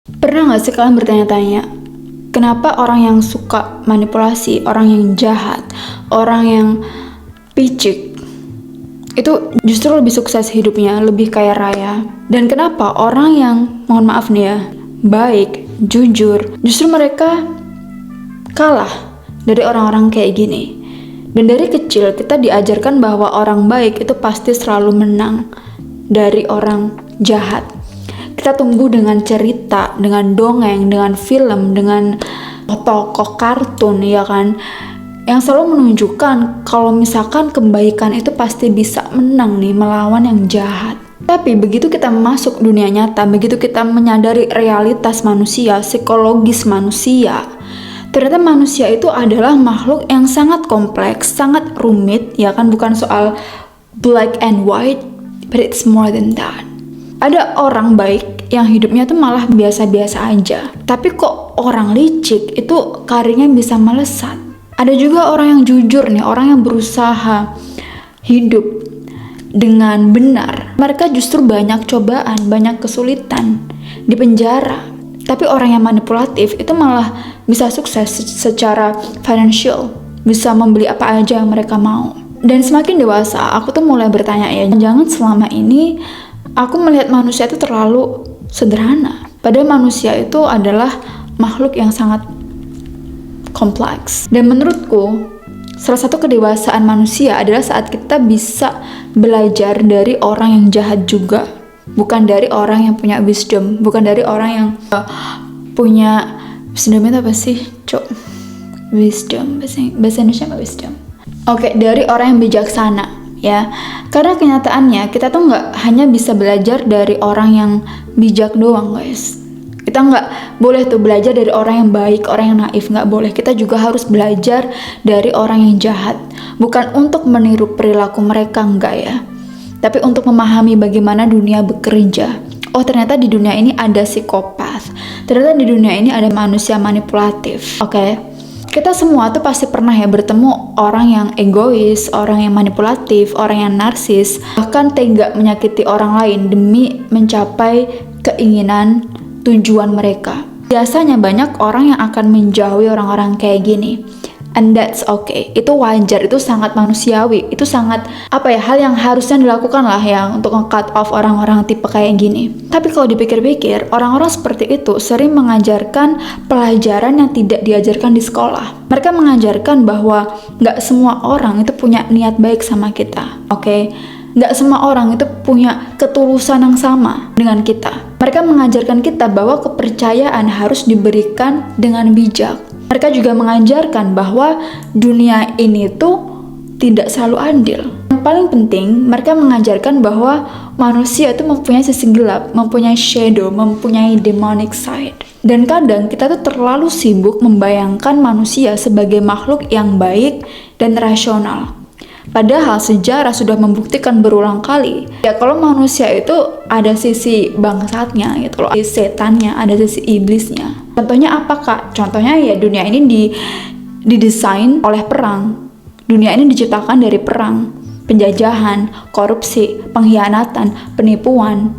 Pernah nggak sih kalian bertanya-tanya, kenapa orang yang suka manipulasi, orang yang jahat, orang yang picik, itu justru lebih sukses hidupnya, lebih kaya raya? Dan kenapa orang yang, mohon maaf nih ya, baik, jujur, justru mereka kalah dari orang-orang kayak gini? Dan dari kecil kita diajarkan bahwa orang baik itu pasti selalu menang dari orang jahat. Kita tunggu dengan cerita, dengan dongeng, dengan film, dengan tokoh kartun, ya kan, yang selalu menunjukkan kalau misalkan kebaikan itu pasti bisa menang nih melawan yang jahat. Tapi begitu kita masuk dunia nyata, begitu kita menyadari realitas manusia, psikologis manusia, ternyata manusia itu adalah makhluk yang sangat kompleks, sangat rumit, ya kan, bukan soal black and white, but it's more than that. Ada orang baik yang hidupnya tuh malah biasa-biasa aja, tapi kok orang licik itu karirnya bisa melesat. Ada juga orang yang jujur nih, orang yang berusaha hidup dengan benar. Mereka justru banyak cobaan, banyak kesulitan, di penjara. Tapi orang yang manipulatif itu malah bisa sukses secara financial, bisa membeli apa aja yang mereka mau. Dan semakin dewasa, aku tuh mulai bertanya ya, jangan selama ini aku melihat manusia itu terlalu sederhana. Padahal manusia itu adalah makhluk yang sangat kompleks. Dan menurutku, salah satu kedewasaan manusia adalah saat kita bisa belajar dari orang yang jahat juga. Bukan dari orang yang punya wisdom, bukan dari orang yang punya wisdom. Itu apa sih? Wisdom, bahasa Indonesia apa wisdom? Oke, dari orang yang bijaksana, ya. Karena kenyataannya kita tuh nggak hanya bisa belajar dari orang yang bijak doang, guys. Kita nggak boleh tuh belajar dari orang yang baik, orang yang naif, nggak boleh. Kita juga harus belajar dari orang yang jahat. Bukan untuk meniru perilaku mereka, enggak ya, tapi untuk memahami bagaimana dunia bekerja. Oh, ternyata di dunia ini ada psikopat. Ternyata di dunia ini ada manusia manipulatif. Oke. Kita semua tuh pasti pernah ya bertemu orang yang egois, orang yang manipulatif, orang yang narsis, bahkan tega menyakiti orang lain demi mencapai keinginan tujuan mereka. Biasanya banyak orang yang akan menjauhi orang-orang kayak gini. And that's okay. Itu wajar, itu sangat manusiawi, itu sangat hal yang harusnya dilakukan lah ya untuk nge-cut off orang-orang tipe kayak gini. Tapi kalau dipikir-pikir, orang-orang seperti itu sering mengajarkan pelajaran yang tidak diajarkan di sekolah. Mereka mengajarkan bahwa nggak semua orang itu punya niat baik sama kita, oke? Nggak semua orang itu punya ketulusan yang sama dengan kita. Mereka mengajarkan kita bahwa kepercayaan harus diberikan dengan bijak. Mereka juga mengajarkan bahwa dunia ini tuh tidak selalu adil. Yang paling penting, mereka mengajarkan bahwa manusia itu mempunyai sisi gelap, mempunyai shadow, mempunyai demonic side. Dan kadang kita tuh terlalu sibuk membayangkan manusia sebagai makhluk yang baik dan rasional. Padahal sejarah sudah membuktikan berulang kali ya kalau manusia itu ada sisi bangsatnya gitu loh, sisi setannya, ada sisi iblisnya. Contohnya apa kak? Contohnya ya dunia ini didesain oleh perang. Dunia ini diciptakan dari perang, penjajahan, korupsi, pengkhianatan, penipuan.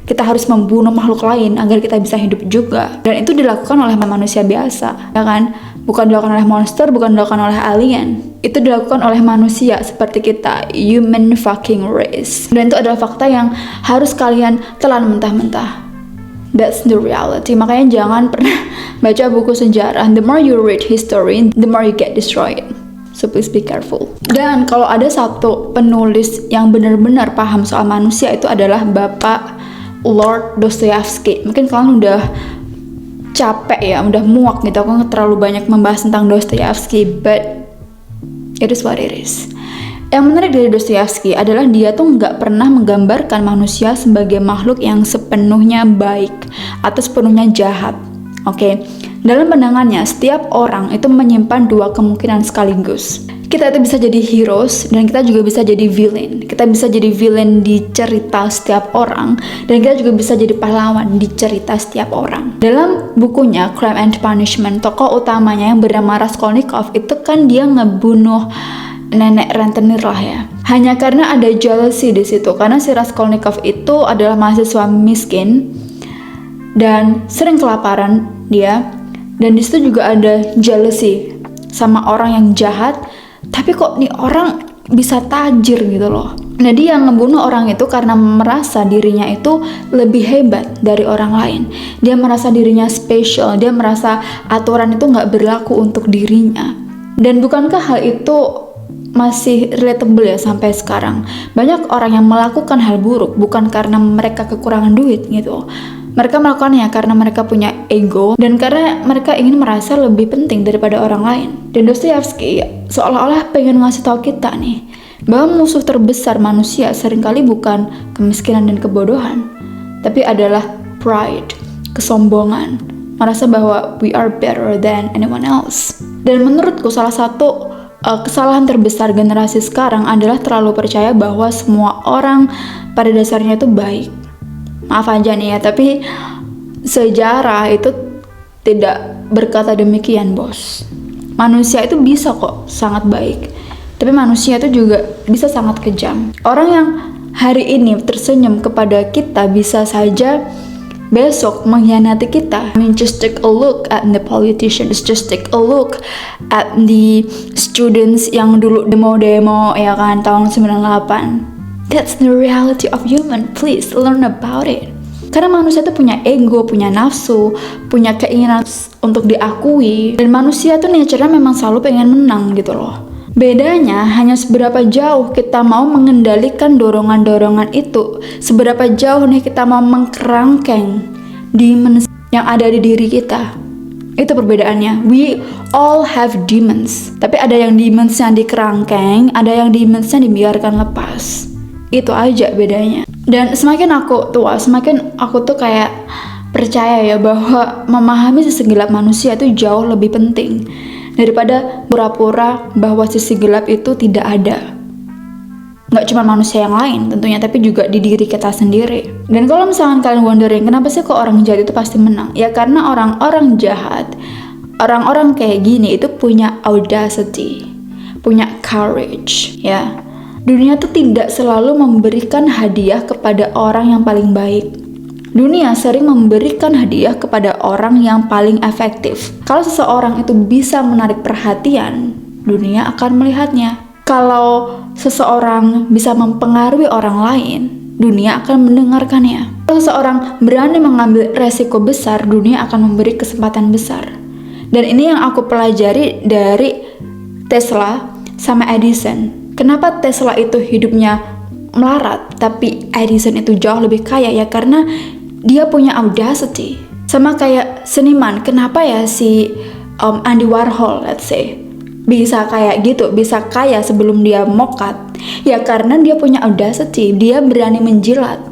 Kita harus membunuh makhluk lain agar kita bisa hidup juga. Dan itu dilakukan oleh manusia biasa, ya kan? Bukan dilakukan oleh monster, bukan dilakukan oleh alien. Itu dilakukan oleh manusia seperti kita, human fucking race. Dan itu adalah fakta yang harus kalian telan mentah-mentah. That's the reality. Makanya jangan pernah baca buku sejarah. The more you read history, the more you get destroyed. So please be careful. Dan kalau ada satu penulis yang benar-benar paham soal manusia, itu adalah Bapak Lord Dostoyevsky. Mungkin kalian udah capek ya, udah muak gitu. Aku terlalu banyak membahas tentang Dostoyevsky, but it is what it is. Yang menarik dari Dostoyevsky adalah dia tuh nggak pernah menggambarkan manusia sebagai makhluk yang sepenuhnya baik atau sepenuhnya jahat. Oke, dalam pandangannya setiap orang itu menyimpan dua kemungkinan sekaligus. Kita itu bisa jadi heroes dan kita juga bisa jadi villain. Kita bisa jadi villain di cerita setiap orang dan kita juga bisa jadi pahlawan di cerita setiap orang. Dalam bukunya Crime and Punishment, tokoh utamanya yang bernama Raskolnikov itu kan dia ngebunuh nenek rentenir lah ya. Hanya karena ada jealousy di situ, karena si Raskolnikov itu adalah mahasiswa miskin dan sering kelaparan dia. Dan di situ juga ada jealousy sama orang yang jahat, tapi kok nih orang bisa tajir gitu loh. Nah, dia ngebunuh orang itu karena merasa dirinya itu lebih hebat dari orang lain. Dia merasa dirinya spesial, dia merasa aturan itu nggak berlaku untuk dirinya. Dan bukankah hal itu masih relatable ya sampai sekarang? Banyak orang yang melakukan hal buruk bukan karena mereka kekurangan duit gitu. Mereka melakukannya karena mereka punya ego dan karena mereka ingin merasa lebih penting daripada orang lain. Dan Dostoyevsky seolah-olah pengen ngasih tahu kita nih bahwa musuh terbesar manusia seringkali bukan kemiskinan dan kebodohan, tapi adalah pride, kesombongan, merasa bahwa we are better than anyone else. Dan menurutku salah satu kesalahan terbesar generasi sekarang adalah terlalu percaya bahwa semua orang pada dasarnya itu baik. Maaf aja nih ya, tapi sejarah itu tidak berkata demikian, bos. Manusia itu bisa kok sangat baik, tapi manusia itu juga bisa sangat kejam. Orang yang hari ini tersenyum kepada kita bisa saja besok mengkhianati kita. I mean, just take a look at the politicians, just take a look at the students yang dulu demo-demo ya kan tahun 98. That's the reality of human. Please learn about it. Karena manusia itu punya ego, punya nafsu, punya keinginan untuk diakui, dan manusia tuh nature-nya memang selalu pengen menang gitu loh. Bedanya hanya seberapa jauh kita mau mengendalikan dorongan-dorongan itu, seberapa jauh nih kita mau mengkerangkeng demons yang ada di diri kita. Itu perbedaannya. We all have demons, tapi ada yang demons yang dikerangkeng, ada yang demons yang dibiarkan lepas. Itu aja bedanya. Dan semakin aku tua, semakin aku tuh kayak percaya ya bahwa memahami sisi gelap manusia itu jauh lebih penting daripada pura-pura bahwa sisi gelap itu tidak ada. Nggak cuma manusia yang lain tentunya, tapi juga di diri kita sendiri. Dan kalau misalkan kalian wondering kenapa sih kok orang jahat itu pasti menang, ya karena orang-orang jahat, orang-orang kayak gini itu punya audacity, punya courage ya. Dunia tuh tidak selalu memberikan hadiah kepada orang yang paling baik. Dunia sering memberikan hadiah kepada orang yang paling efektif. Kalau seseorang itu bisa menarik perhatian, dunia akan melihatnya. Kalau seseorang bisa mempengaruhi orang lain, dunia akan mendengarkannya. Kalau seseorang berani mengambil resiko besar, dunia akan memberi kesempatan besar. Dan ini yang aku pelajari dari Tesla sama Edison. Kenapa Tesla itu hidupnya melarat, tapi Edison itu jauh lebih kaya ya karena dia punya audacity. Sama kayak seniman, kenapa ya si Andy Warhol, let's say, bisa kayak gitu, bisa kaya sebelum dia mokat? Ya karena dia punya audacity, dia berani menjilat.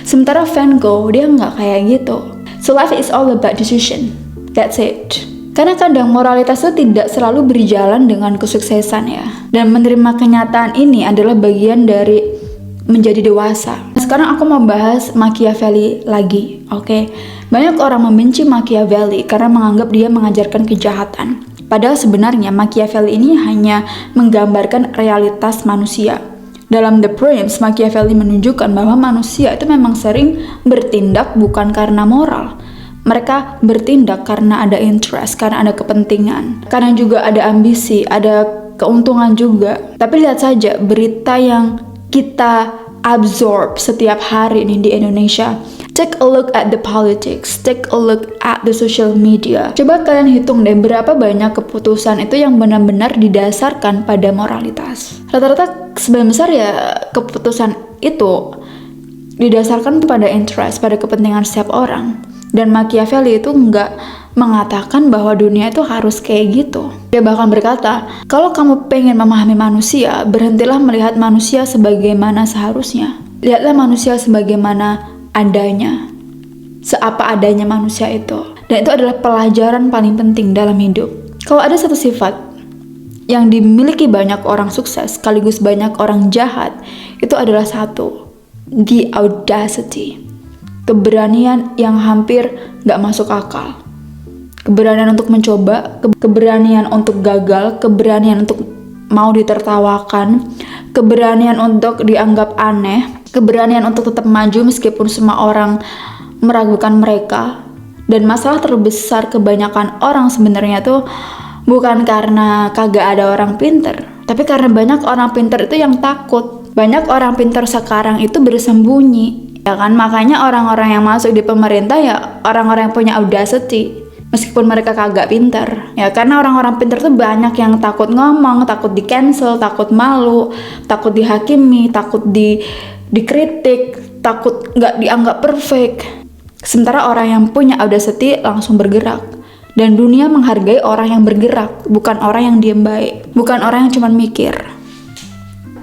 Sementara Van Gogh, dia nggak kayak gitu. So life is all about decision, that's it. Karena kadang moralitas itu tidak selalu berjalan dengan kesuksesan ya. Dan menerima kenyataan ini adalah bagian dari menjadi dewasa. Sekarang aku mau bahas Machiavelli lagi, oke? Banyak orang membenci Machiavelli karena menganggap dia mengajarkan kejahatan. Padahal sebenarnya Machiavelli ini hanya menggambarkan realitas manusia. Dalam The Prince, Machiavelli menunjukkan bahwa manusia itu memang sering bertindak bukan karena moral. Mereka bertindak karena ada interest, karena ada kepentingan, karena juga ada ambisi, ada keuntungan juga. Tapi lihat saja berita yang kita absorb setiap hari ini di Indonesia. Take a look at the politics, take a look at the social media. Coba kalian hitung deh berapa banyak keputusan itu yang benar-benar didasarkan pada moralitas. Rata-rata sebagian besar ya keputusan itu didasarkan pada interest, pada kepentingan setiap orang. Dan Machiavelli itu nggak mengatakan bahwa dunia itu harus kayak gitu. Dia bahkan berkata, kalau kamu pengen memahami manusia, berhentilah melihat manusia sebagaimana seharusnya. Lihatlah manusia sebagaimana adanya. Seapa adanya manusia itu. Dan itu adalah pelajaran paling penting dalam hidup. Kalau ada satu sifat yang dimiliki banyak orang sukses, sekaligus banyak orang jahat, itu adalah satu, the audacity. Keberanian yang hampir gak masuk akal. Keberanian untuk mencoba, keberanian untuk gagal, keberanian untuk mau ditertawakan, keberanian untuk dianggap aneh, keberanian untuk tetap maju meskipun semua orang meragukan mereka, Dan masalah terbesar kebanyakan orang sebenarnya tuh bukan karena kagak ada orang pinter, tapi karena banyak orang pinter itu yang takut. Banyak orang pinter sekarang itu bersembunyi, ya kan? Makanya orang-orang yang masuk di pemerintah ya orang-orang yang punya audacity, meskipun mereka kagak pinter. Ya karena orang-orang pinter tuh banyak yang takut ngomong, takut di cancel, takut malu, takut dihakimi, takut dikritik, takut nggak dianggap perfect. Sementara orang yang punya audacity langsung bergerak. Dan dunia menghargai orang yang bergerak, bukan orang yang diem baik, bukan orang yang cuma mikir.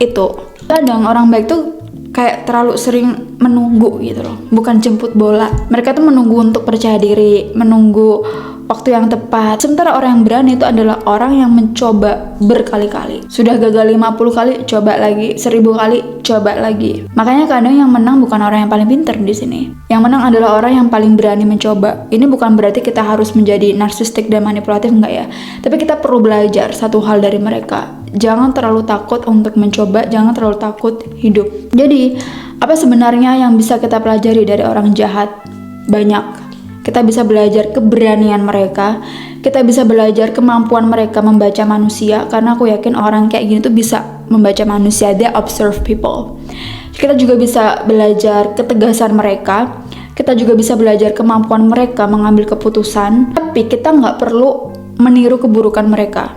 Itu. Kadang orang baik tuh kayak terlalu sering menunggu gitu loh, bukan jemput bola. Mereka tuh menunggu untuk percaya diri, menunggu waktu yang tepat. Sementara orang yang berani itu adalah orang yang mencoba berkali-kali. Sudah gagal 50 kali, coba lagi, 1000 kali, coba lagi. Makanya kadang yang menang bukan orang yang paling pintar di sini. Yang menang adalah orang yang paling berani mencoba. Ini bukan berarti kita harus menjadi narsistik dan manipulatif, enggak ya. Tapi kita perlu belajar satu hal dari mereka. Jangan terlalu takut untuk mencoba, jangan terlalu takut hidup. Jadi, apa sebenarnya yang bisa kita pelajari dari orang jahat? Banyak. Kita bisa belajar keberanian mereka, kita bisa belajar kemampuan mereka membaca manusia, karena aku yakin orang kayak gini tuh bisa membaca manusia, they observe people. Kita juga bisa belajar ketegasan mereka, kita juga bisa belajar kemampuan mereka mengambil keputusan, tapi kita nggak perlu meniru keburukan mereka.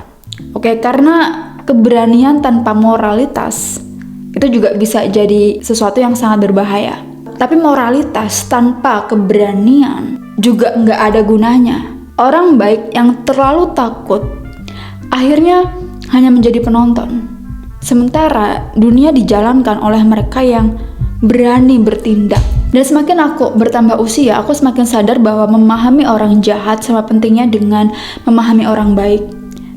Oke, karena keberanian tanpa moralitas itu juga bisa jadi sesuatu yang sangat berbahaya. Tapi moralitas tanpa keberanian juga nggak ada gunanya. Orang baik yang terlalu takut akhirnya hanya menjadi penonton. Sementara dunia dijalankan oleh mereka yang berani bertindak. Dan semakin aku bertambah usia, aku semakin sadar bahwa memahami orang jahat sama pentingnya dengan memahami orang baik.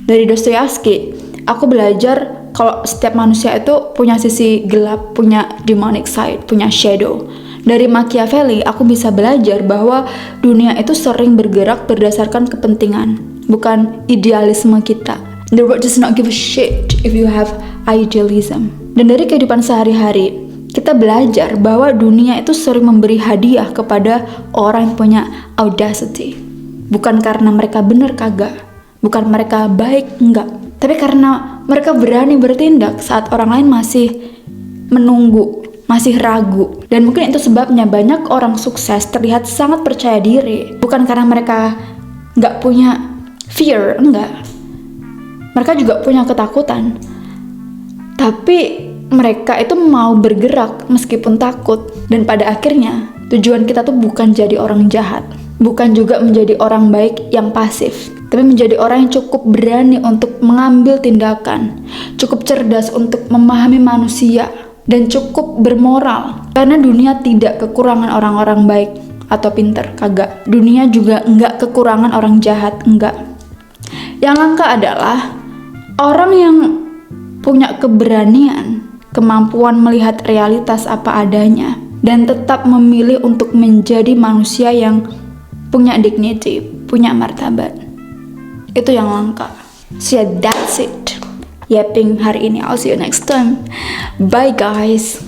Dari Dostoyevsky, aku belajar kalau setiap manusia itu punya sisi gelap, punya demonic side, punya shadow. Dari Machiavelli, aku bisa belajar bahwa dunia itu sering bergerak berdasarkan kepentingan, bukan idealisme kita. The world does not give a shit if you have idealism. Dan dari kehidupan sehari-hari, kita belajar bahwa dunia itu sering memberi hadiah kepada orang yang punya audacity. Bukan karena mereka benar kagak, bukan mereka baik enggak, tapi karena mereka berani bertindak saat orang lain masih menunggu, masih ragu. Dan mungkin itu sebabnya banyak orang sukses terlihat sangat percaya diri. Bukan karena mereka nggak punya fear, enggak. Mereka juga punya ketakutan. Tapi mereka itu mau bergerak meskipun takut. Dan pada akhirnya tujuan kita tuh bukan jadi orang jahat, bukan juga menjadi orang baik yang pasif, tapi menjadi orang yang cukup berani untuk mengambil tindakan, cukup cerdas untuk memahami manusia, dan cukup bermoral. Karena dunia tidak kekurangan orang-orang baik atau pinter, kagak. Dunia juga enggak kekurangan orang jahat, enggak. Yang langka adalah orang yang punya keberanian, kemampuan melihat realitas apa adanya, dan tetap memilih untuk menjadi manusia yang punya dignity, punya martabat. Itu yang langka. So yeah, that's it. Yapping hari ini. I'll see you next time. Bye guys.